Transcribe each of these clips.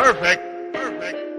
Perfect. Perfect.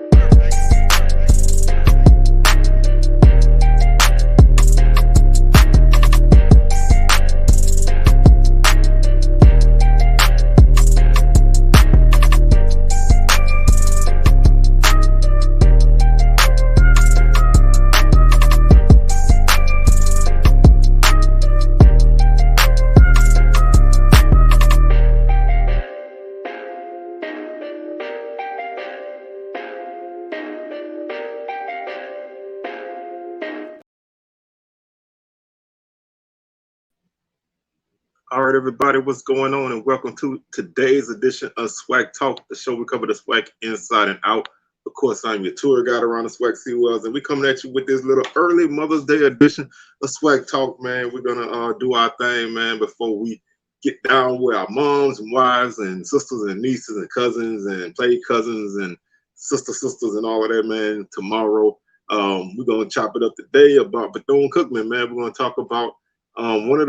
All right, everybody, what's going on? And welcome to today's edition of SWAC Talk, the show we cover the SWAC inside and out. Of course, I'm your tour guide around the SWAC Seawells, and we're coming at you with this little early Mother's Day edition of SWAC Talk, man. We're going to do our thing, man, before we get down with our moms and wives and sisters and nieces and cousins and play cousins and sisters and all of that, man. Tomorrow, we're going to chop it up today about Bethune-Cookman, man. We're going to talk about one of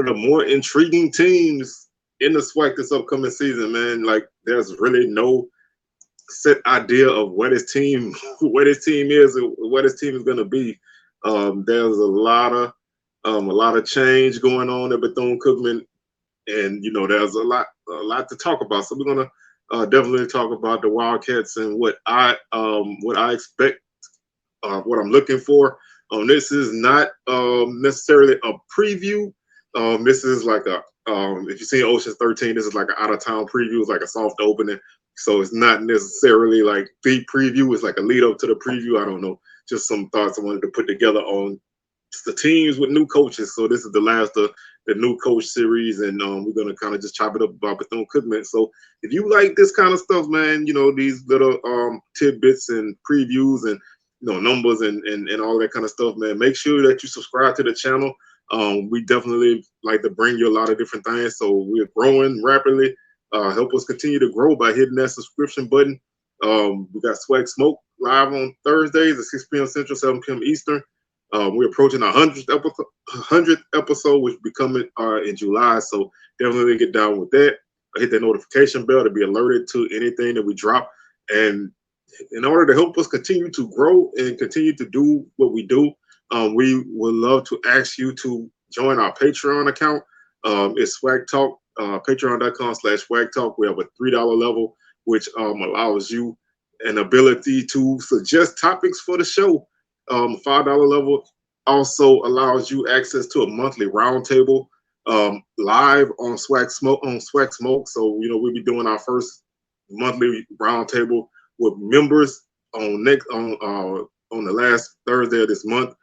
the more intriguing teams in the SWAC this upcoming season, man. Like, there's really no set idea of what his team is and what his team is going to be. There's a lot of change going on at Bethune-Cookman, and there's a lot to talk about. So we're gonna definitely talk about the Wildcats and what I expect, what I'm looking for. This is not necessarily a preview. This is like if you see Ocean's 13, this is like an out-of-town preview. It's like a soft opening. So it's not necessarily like the preview. It's like a lead up to the preview. I don't know. Just some thoughts I wanted to put together on the teams with new coaches. So this is the last of the new coach series, and we're going to kind of just chop it up about Bethune-Cookman. So if you like this kind of stuff, man, these little tidbits and previews and numbers and all that kind of stuff, man, make sure that you subscribe to the channel. We definitely like to bring you a lot of different things. So we're growing rapidly. Help us continue to grow by hitting that subscription button. We got SWAC Smoke live on Thursdays at 6 p.m. Central, 7 p.m. Eastern. We're approaching our 100th episode, which will be coming in July. So definitely get down with that. Hit that notification bell to be alerted to anything that we drop. And in order to help us continue to grow and continue to do what we do, we would love to ask you to join our Patreon account. It's SWAC Talk, patreon.com/SWAC Talk. We have a $3 level, which allows you an ability to suggest topics for the show. $5 level also allows you access to a monthly roundtable live on SWAC Smoke. So we'll be doing our first monthly roundtable with members on the last Thursday of this month.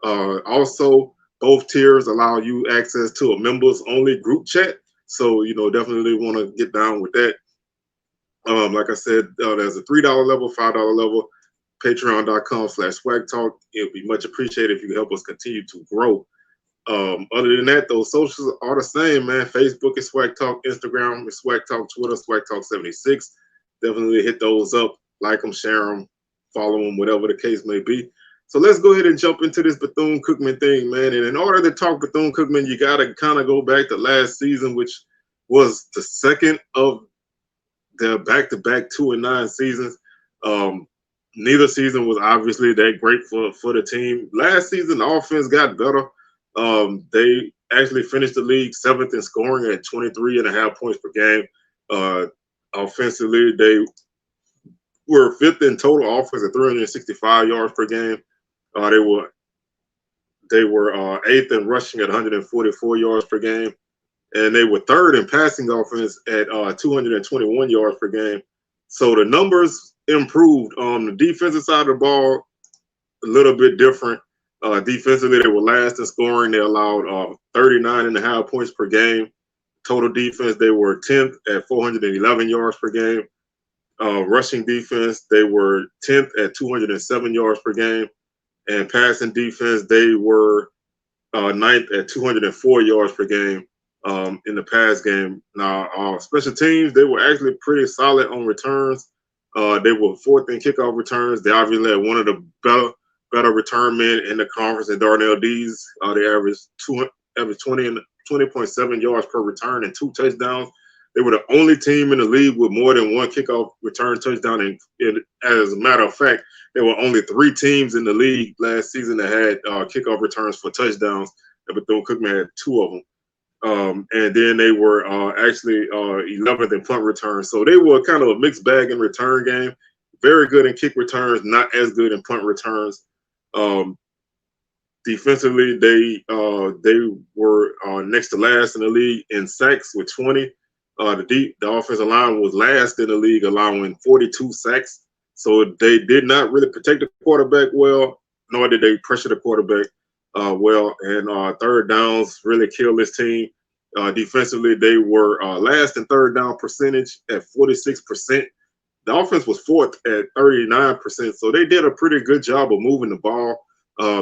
Also, both tiers allow you access to a members only group chat. So, definitely want to get down with that. Like I said, there's a $3 level, $5 level, patreon.com/SWAC Talk. It would be much appreciated if you help us continue to grow. Other than that, those socials are the same, man. Facebook is SWAC Talk, Instagram is SWAC Talk, Twitter, SWAC Talk 76. Definitely hit those up, like them, share them, follow them, whatever the case may be. So let's go ahead and jump into this Bethune-Cookman thing, man. And in order to talk Bethune-Cookman, you got to kind of go back to last season, which was the second of their back-to-back 2-9 seasons. Neither season was obviously that great for the team. Last season, the offense got better. They actually finished the league 7th in scoring at 23.5 points per game. Offensively, they were 5th in total offense at 365 yards per game. They were 8th in rushing at 144 yards per game, and they were 3rd in passing offense at 221 yards per game. So the numbers improved. On the defensive side of the ball, a little bit different. Defensively, they were last in scoring. They allowed 39.5 points per game. Total defense, they were 10th at 411 yards per game. Rushing defense, they were 10th at 207 yards per game. And passing defense, they were 9th at 204 yards per game in the pass game. Now, special teams, they were actually pretty solid on returns. They were 4th in kickoff returns. They obviously had one of the better return men in the conference in Darnell Dees. They averaged 20.7 yards per return and 2 touchdowns. They were the only team in the league with more than one kickoff return touchdown. And as a matter of fact, there were only 3 teams in the league last season that had kickoff returns for touchdowns. And Bethune-Cookman had 2 of them. And then they were actually 11th in punt returns. So they were kind of a mixed bag in return game. Very good in kick returns, not as good in punt returns. Defensively, they were next to last in the league in sacks with 20. The offensive line was last in the league, allowing 42 sacks. So they did not really protect the quarterback well, nor did they pressure the quarterback well. And third downs really killed this team. Defensively, they were last in third down percentage at 46%. The offense was 4th at 39%. So they did a pretty good job of moving the ball.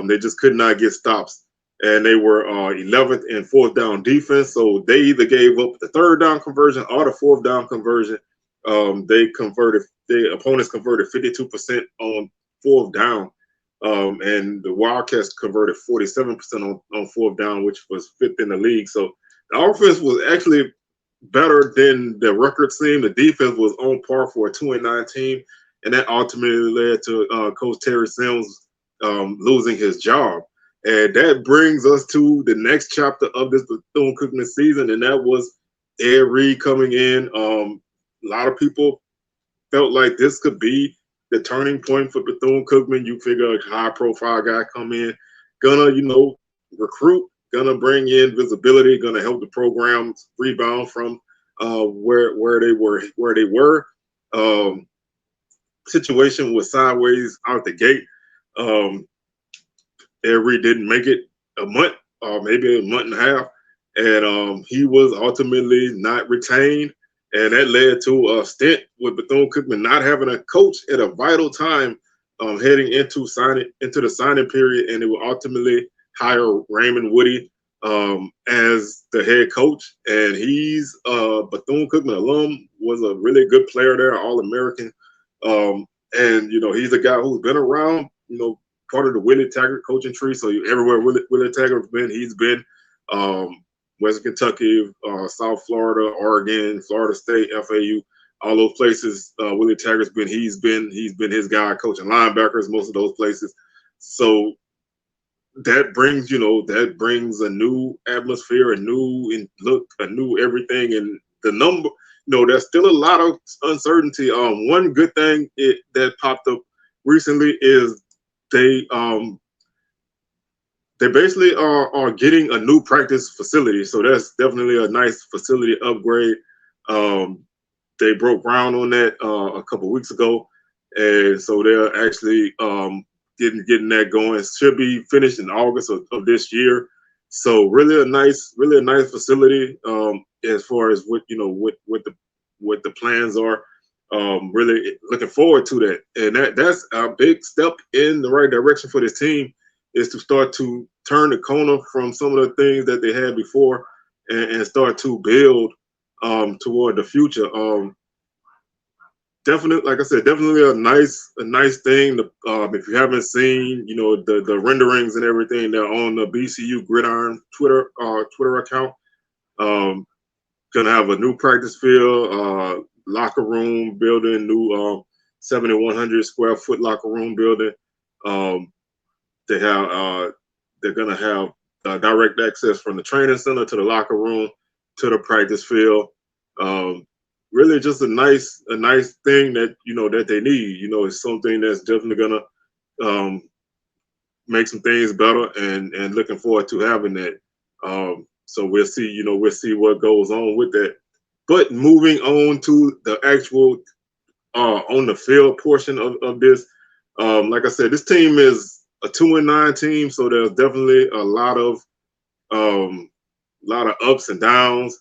They just could not get stops. And they were 11th in 4th down defense. So they either gave up the 3rd down conversion or the 4th down conversion. The opponents converted 52% on 4th down. And the Wildcats converted 47% on 4th down, which was 5th in the league. So the offense was actually better than the record seemed. The defense was on par for a 2-9 team. And that ultimately led to Coach Terry Sims losing his job. And that brings us to the next chapter of this Bethune-Cookman season, and that was Ed Reed coming in. A lot of people felt like this could be the turning point for Bethune-Cookman. You figure a high-profile guy come in, gonna, recruit, gonna bring in visibility, gonna help the programs rebound from where they were. Situation was sideways out the gate. Ed Reed didn't make it a month, or maybe a month and a half, and he was ultimately not retained, and that led to a stint with Bethune-Cookman not having a coach at a vital time, heading into the signing period, and they will ultimately hire Raymond Woodie as the head coach, and he's a Bethune-Cookman alum, was a really good player there, All-American, and he's a guy who's been around, part of the Willie Taggart coaching tree. So everywhere Willie Taggart's been, he's been. Western Kentucky, South Florida, Oregon, Florida State, FAU, all those places. Willie Taggart's been. He's been his guy coaching linebackers, most of those places. So that brings a new atmosphere, a new look, a new everything, and the number. There's still a lot of uncertainty. One good thing that popped up recently is they basically are getting a new practice facility. So that's definitely a nice facility upgrade. They broke ground on that a couple weeks ago. And so they're actually getting that going. It should be finished in August of this year. So really a nice facility as far as what the plans are. Really looking forward to that. And that's a big step in the right direction for this team, is to start to turn the corner from some of the things that they had before and start to build toward the future. Definitely, like I said, definitely a nice thing. If you haven't seen, the renderings and everything, they're on the BCU Gridiron Twitter account. Gonna have a new practice field, locker room building, new 7,100 square foot locker room building. They're gonna have direct access from the training center to the locker room to the practice field. Really just a nice thing that that they need. It's something that's definitely gonna make some things better, and looking forward to having that. So we'll see what goes on with that. But moving on to the actual on the field portion of this, like I said, this team is a 2-9 team, so there's definitely a lot of ups and downs.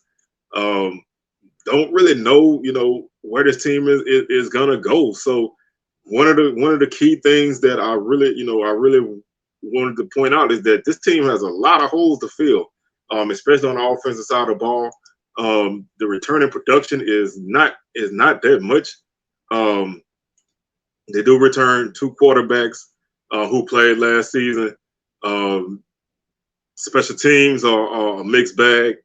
Don't really know, where this team is gonna go. So one of the key things that I really wanted to point out is that this team has a lot of holes to fill, especially on the offensive side of the ball. The returning production is not that much. They do return 2 quarterbacks who played last season. Special teams are a mixed bag.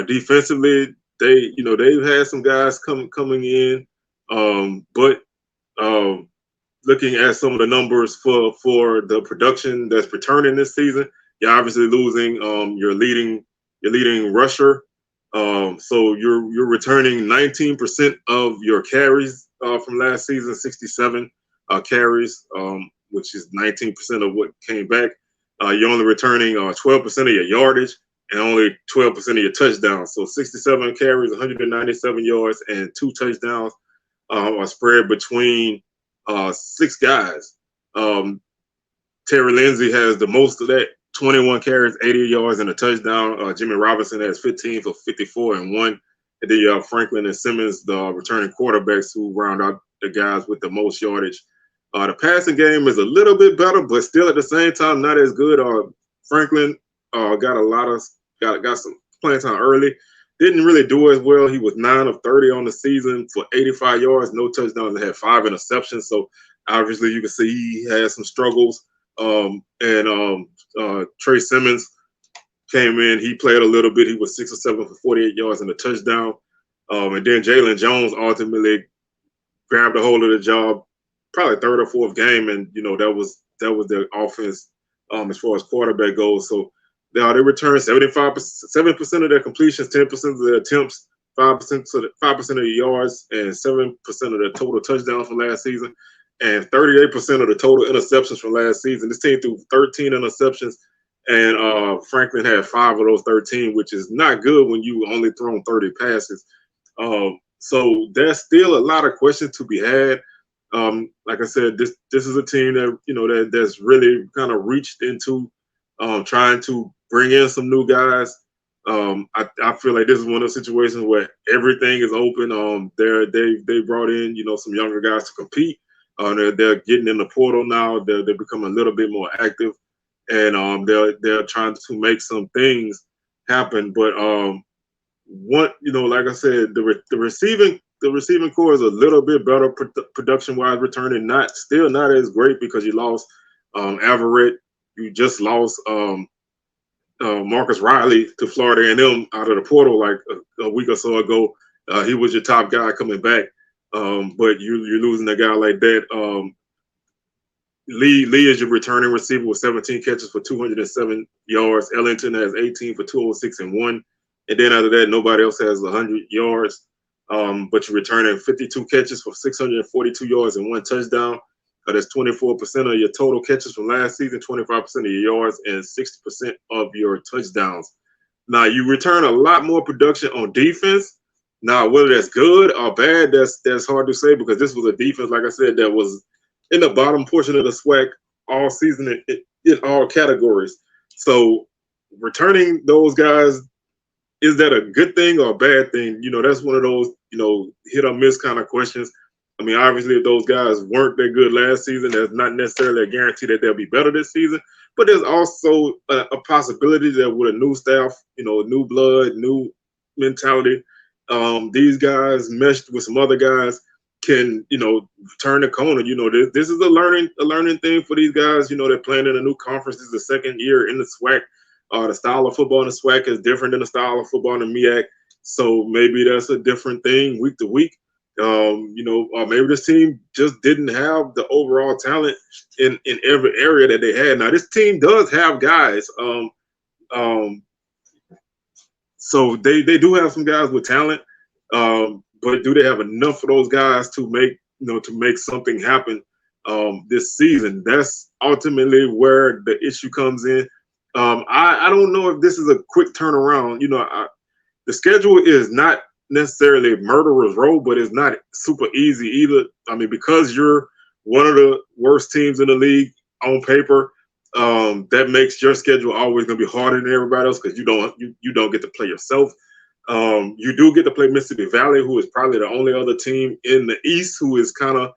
Defensively, they've had some guys coming in, but looking at some of the numbers for the production that's returning this season, you're obviously losing your leading rusher. So you're returning 19% of your carries from last season, 67 carries, which is 19% of what came back. You're only returning 12% of your yardage and only 12% of your touchdowns. So 67 carries, 197 yards, and 2 touchdowns are spread between 6 guys. Terry Lindsay has the most of that, 21 carries, 80 yards, and a touchdown. Jimmy Robinson has 15 for 54 and 1. And then Franklin and Simmons, the returning quarterbacks, who round out the guys with the most yardage. The passing game is a little bit better, but still at the same time not as good. Franklin got some playing time early. Didn't really do as well. He was 9 of 30 on the season for 85 yards, no touchdowns, and had 5 interceptions. So obviously you can see he had some struggles. Trey Simmons came in. He played a little bit. He was 6 or 7 for 48 yards and a touchdown. And then Jalen Jones ultimately grabbed a hold of the job, probably 3rd or 4th game, and that was their offense as far as quarterback goes. So they returned 7% of their completions, 10% of their attempts, 5% of the yards, and 7% of the total touchdowns from last season, and 38% of the total interceptions from last season. This team threw 13 interceptions, and Franklin had 5 of those 13, which is not good when you only thrown 30 passes. So there's still a lot of questions to be had. Like I said, this is a team that that's really kind of reached into trying to bring in some new guys. I feel like this is one of those situations where everything is open. They brought in some younger guys to compete. They're getting in the portal now. They're becoming a little bit more active, and they're trying to make some things happen. But like I said, the receiving core is a little bit better production wise, returning still not as great because you lost Averett. You just lost Marcus Riley to Florida A&M out of the portal like a week or so ago. He was your top guy coming back, but you're losing a guy like that. Lee is your returning receiver with 17 catches for 207 yards. Ellington has 18 for 206 and 1. And then after that, nobody else has 100 yards. But you're returning 52 catches for 642 yards and 1 touchdown. That's 24% of your total catches from last season, 25% of your yards, and 60% of your touchdowns. Now, you return a lot more production on defense. Now, whether that's good or bad, that's hard to say because this was a defense, like I said, that was in the bottom portion of the SWAC all season in all categories. So returning those guys, is that a good thing or a bad thing? That's one of those, hit or miss kind of questions. I mean, obviously, if those guys weren't that good last season, that's not necessarily a guarantee that they'll be better this season. But there's also a possibility that with a new staff, new blood, new mentality, these guys meshed with some other guys can, turn the corner. This is a learning thing for these guys. They're playing in a new conference. This is the second year in the SWAC. The style of football in the SWAC is different than the style of football in the MEAC. So maybe that's a different thing week to week. Maybe this team just didn't have the overall talent in every area that they had. Now, this team does have guys. So they do have some guys with talent. But do they have enough of those guys to make something happen this season? That's ultimately where the issue comes in. I don't know if this is a quick turnaround. The schedule is not necessarily murderer's row, but it's not super easy either. I mean, because you're one of the worst teams in the league on paper, that makes your schedule always going to be harder than everybody else because you don't get to play yourself. You do get to play Mississippi Valley, who is probably the only other team in the East who is kind of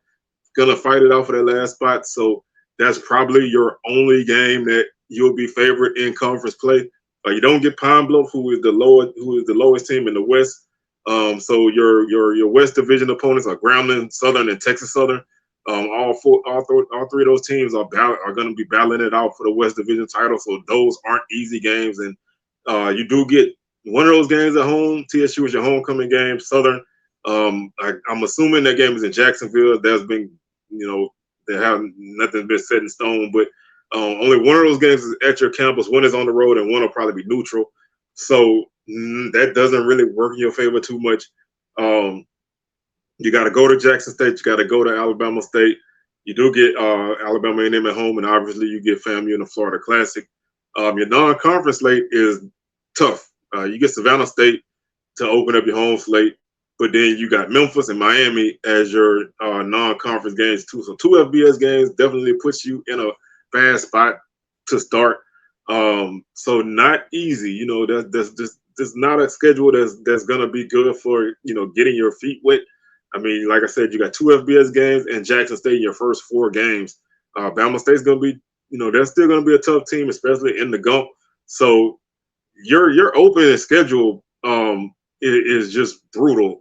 going to fight it out for that last spot. So that's probably your only game that you'll be favored in conference play. You don't get Pine Bluff, who is the lowest team in the West. So your West Division opponents are Grambling, Southern, and Texas Southern. All three of those teams are going to be battling it out for the West Division title. So those aren't easy games, and you do get one of those games at home. TSU is your homecoming game. Southern, I'm assuming that game is in Jacksonville. There's been, there haven't nothing been set in stone, but only one of those games is at your campus. One is on the road, and one will probably be neutral. So that doesn't really work in your favor too much. You got to go to Jackson State. You got to go to Alabama State. You do get Alabama A&M at home, and obviously you get FAMU in the Florida Classic. Your non-conference slate is tough. You get Savannah State to open up your home slate, but then you got Memphis and Miami as your non-conference games too. So 2 FBS games definitely puts you in a bad spot to start. So not easy. That's not a schedule that's gonna be good for getting your feet wet. I mean, like I said, you got 2 FBS games and Jackson State in your first 4 games. Bama State's gonna be, they're still gonna be a tough team, especially in the Gump. So your opening schedule is just brutal.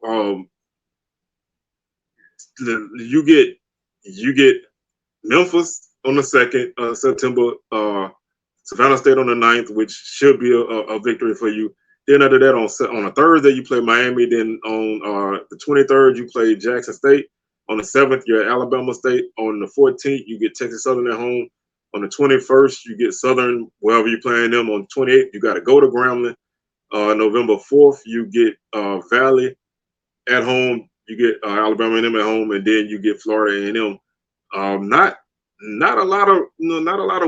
You get Memphis on the 2nd September, Savannah State on the 9th, which should be a victory for you. Then after that, on a Thursday, you play Miami. Then on the 23rd, you play Jackson State. On the 7th, you're at Alabama State. On the 14th, you get Texas Southern at home. On the 21st, you get Southern, wherever you're playing them. On the 28th, you got to go to Grambling. November 4th, you get Valley at home. You get Alabama A&M at home, and then you get Florida A&M. Not a lot of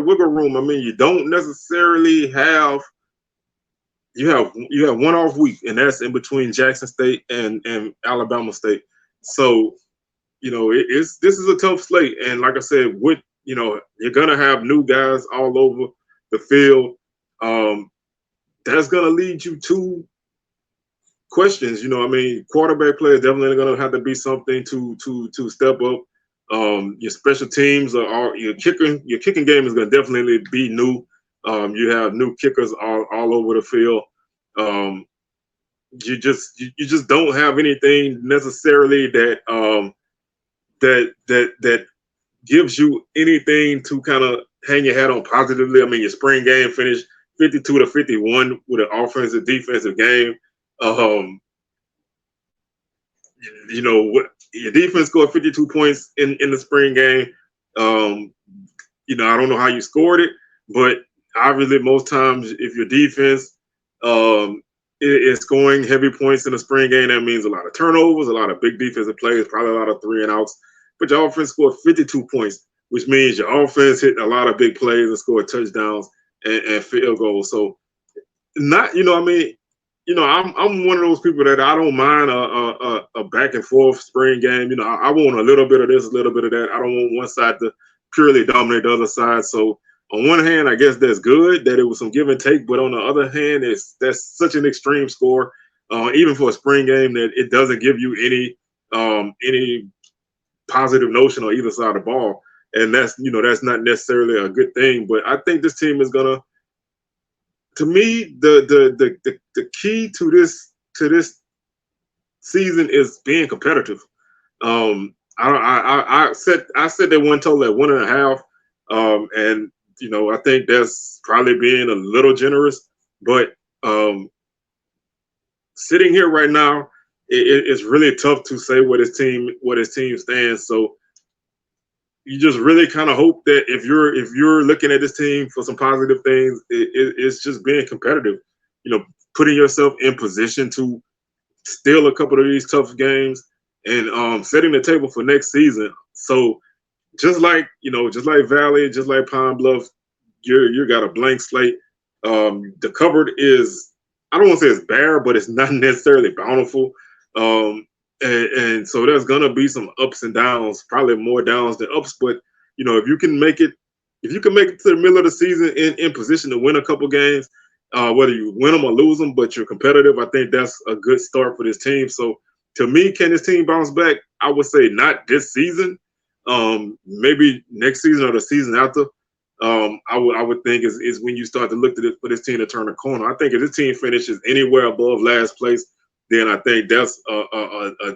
wiggle room. I mean, you don't necessarily have. You have one off week, and that's in between Jackson State and Alabama State. So, this is a tough slate. And like I said, you're gonna have new guys all over the field. That's gonna lead you to questions. Quarterback play is definitely gonna have to be something to step up. Your special teams your kicking game is gonna definitely be new. You have new kickers all over the field. You just don't have anything necessarily that gives you anything to kind of hang your hat on positively. I mean, your spring game finished 52-51 with an offensive defensive game. Your defense scored 52 points in the spring game. I don't know how you scored it, but obviously, most times, if your defense is scoring heavy points in the spring game, that means a lot of turnovers, a lot of big defensive plays, probably a lot of 3 and outs. But your offense scored 52 points, which means your offense hit a lot of big plays and scored touchdowns and field goals. So, I'm one of those people that I don't mind a back and forth spring game. I want a little bit of this, a little bit of that. I don't want one side to purely dominate the other side. So, on one hand, I guess that's good that it was some give and take, but on the other hand, that's such an extreme score, even for a spring game, that it doesn't give you any positive notion on either side of the ball, and that's not necessarily a good thing. But I think this team is gonna, to me, the key to this season is being competitive. I said they won total at 1.5, and I think that's probably being a little generous, but sitting here right now, it's really tough to say where his team stands. So you just really kind of hope that if you're looking at this team for some positive things, it's just being competitive, putting yourself in position to steal a couple of these tough games and setting the table for next season. So just like Valley, just like Pine Bluff, you got a blank slate. The cupboard is, I don't want to say it's bare, but it's not necessarily bountiful. And so there's gonna be some ups and downs, probably more downs than ups. But if you can make it to the middle of the season in position to win a couple games, whether you win them or lose them, but you're competitive, I think that's a good start for this team. So to me, can this team bounce back? I would say not this season. Maybe next season or the season after. I would think is when you start to look for this team to turn a corner. I think if this team finishes anywhere above last place, then I think that's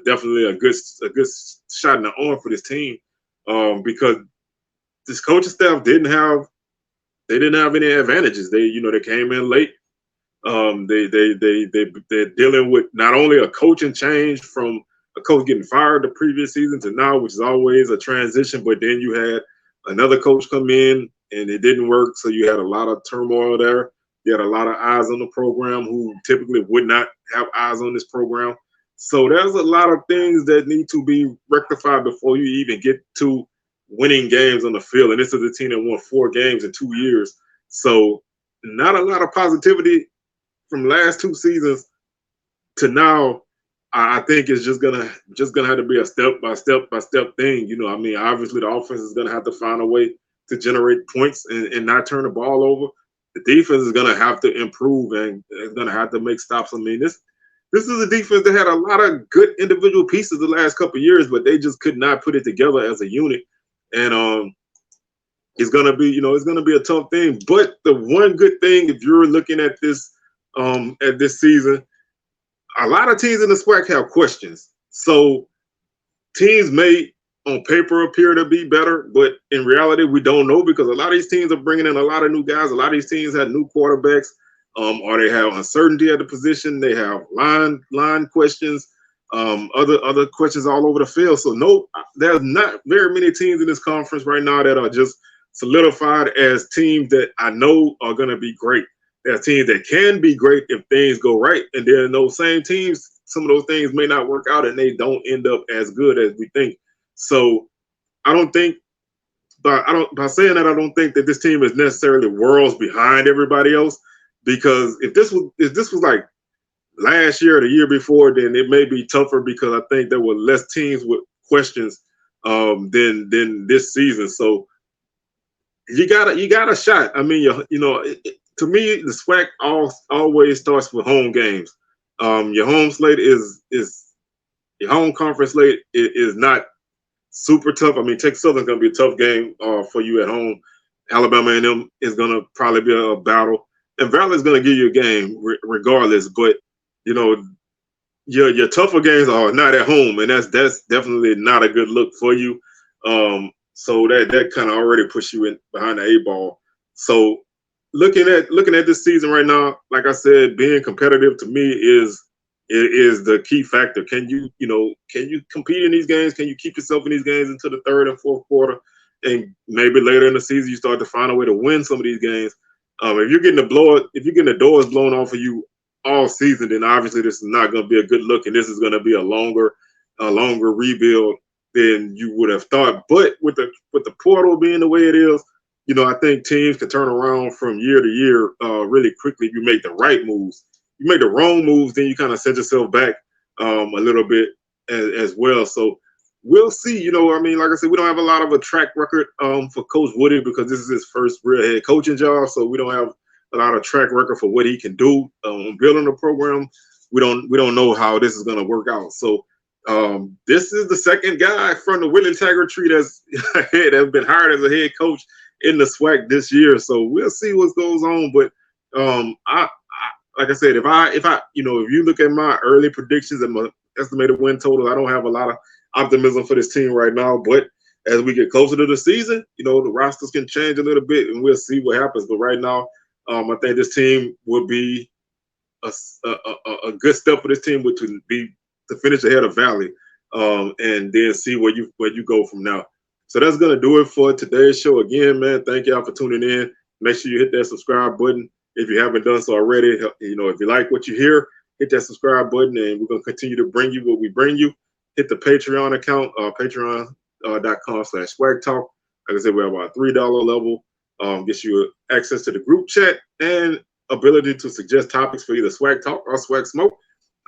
definitely a good shot in the arm for this team, because this coaching staff didn't have any advantages. They came in late. They're dealing with not only a coaching change from a coach getting fired the previous season to now, which is always a transition, but then you had another coach come in and it didn't work, so you had a lot of turmoil there. You had a lot of eyes on the program who typically would not have eyes on this program. So there's a lot of things that need to be rectified before you even get to winning games on the field. And this is a team that won 4 games in 2 years. So not a lot of positivity from last 2 seasons to now. I think it's just gonna have to be a step by step thing. You know, I mean, obviously the offense is gonna have to find a way to generate points and not turn the ball over. The defense is gonna have to improve and is gonna have to make stops. I mean, this is a defense that had a lot of good individual pieces the last couple of years, but they just could not put it together as a unit. And it's gonna be, it's gonna be a tough thing. But the one good thing, if you're looking at this season, a lot of teams in the SWAC have questions. So teams may, on paper, appear to be better, but in reality, we don't know because a lot of these teams are bringing in a lot of new guys. A lot of these teams have new quarterbacks, or they have uncertainty at the position. They have line questions, other questions all over the field. So no, there's not very many teams in this conference right now that are just solidified as teams that I know are going to be great. There are teams that can be great if things go right, and then those same teams, some of those things may not work out, and they don't end up as good as we think. So I don't think, by saying that, I don't think that this team is necessarily worlds behind everybody else. Because if this was like last year or the year before, then it may be tougher because I think there were less teams with questions than this season. So you got a shot. I mean, to me, the SWAC always starts with home games. Your home slate is your home conference slate is not super tough. I mean, Texas Southern's going to be a tough game for you at home. Alabama A&M is going to probably be a battle, and Valley's going to give you a game regardless. But your tougher games are not at home, and that's definitely not a good look for you. So that kind of already puts you in behind the 8 ball. So looking at this season right now, like I said, being competitive to me is the key factor. Can you compete in these games? Can you keep yourself in these games into the 3rd and 4th quarter? And maybe later in the season you start to find a way to win some of these games. If you're getting the doors blown off of you all season, then obviously this is not going to be a good look, and this is going to be a longer rebuild than you would have thought. But with the portal being the way it is, I think teams can turn around from year to year really quickly if you make the right moves. You make the wrong moves, then you kind of set yourself back a little bit as well. So we'll see. I mean, like I said, we don't have a lot of a track record for Coach Woodie because this is his first real head coaching job. So we don't have a lot of track record for what he can do building a program. We don't know how this is going to work out. So this is the second guy from the Willie Taggart tree that's been hired as a head coach in the SWAC this year. So we'll see what goes on. But like I said, if you look at my early predictions and my estimated win total, I don't have a lot of optimism for this team right now. But as we get closer to the season, the rosters can change a little bit, and we'll see what happens. But right now, I think this team will be a good step for this team to finish ahead of Valley, and then see where you go from now. So that's gonna do it for today's show. Again, man, thank y'all for tuning in. Make sure you hit that subscribe button if you haven't done so already. If you like what you hear, hit that subscribe button, and we're gonna continue to bring you what we bring you. Hit the Patreon account, patreon.com/SWAC Talk. Like I said, we have our $3 level. Gets you access to the group chat and ability to suggest topics for either SWAC Talk or SWAC Smoke.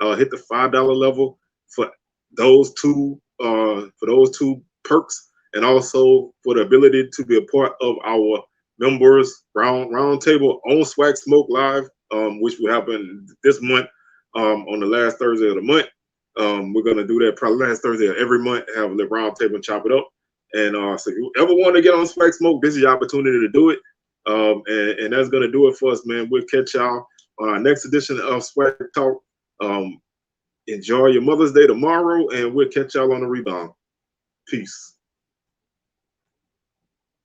Hit the $5 level for those two perks, and also for the ability to be a part of our members round table on SWAC Smoke Live, which will happen this month on the last Thursday of the month. We're gonna do that probably last Thursday of every month. Have a little round table and chop it up. And so if you ever want to get on SWAC Smoke, this is your opportunity to do it. And that's gonna do it for us, man. We'll catch y'all on our next edition of SWAC Talk. Enjoy your Mother's Day tomorrow, and we'll catch y'all on the rebound. Peace.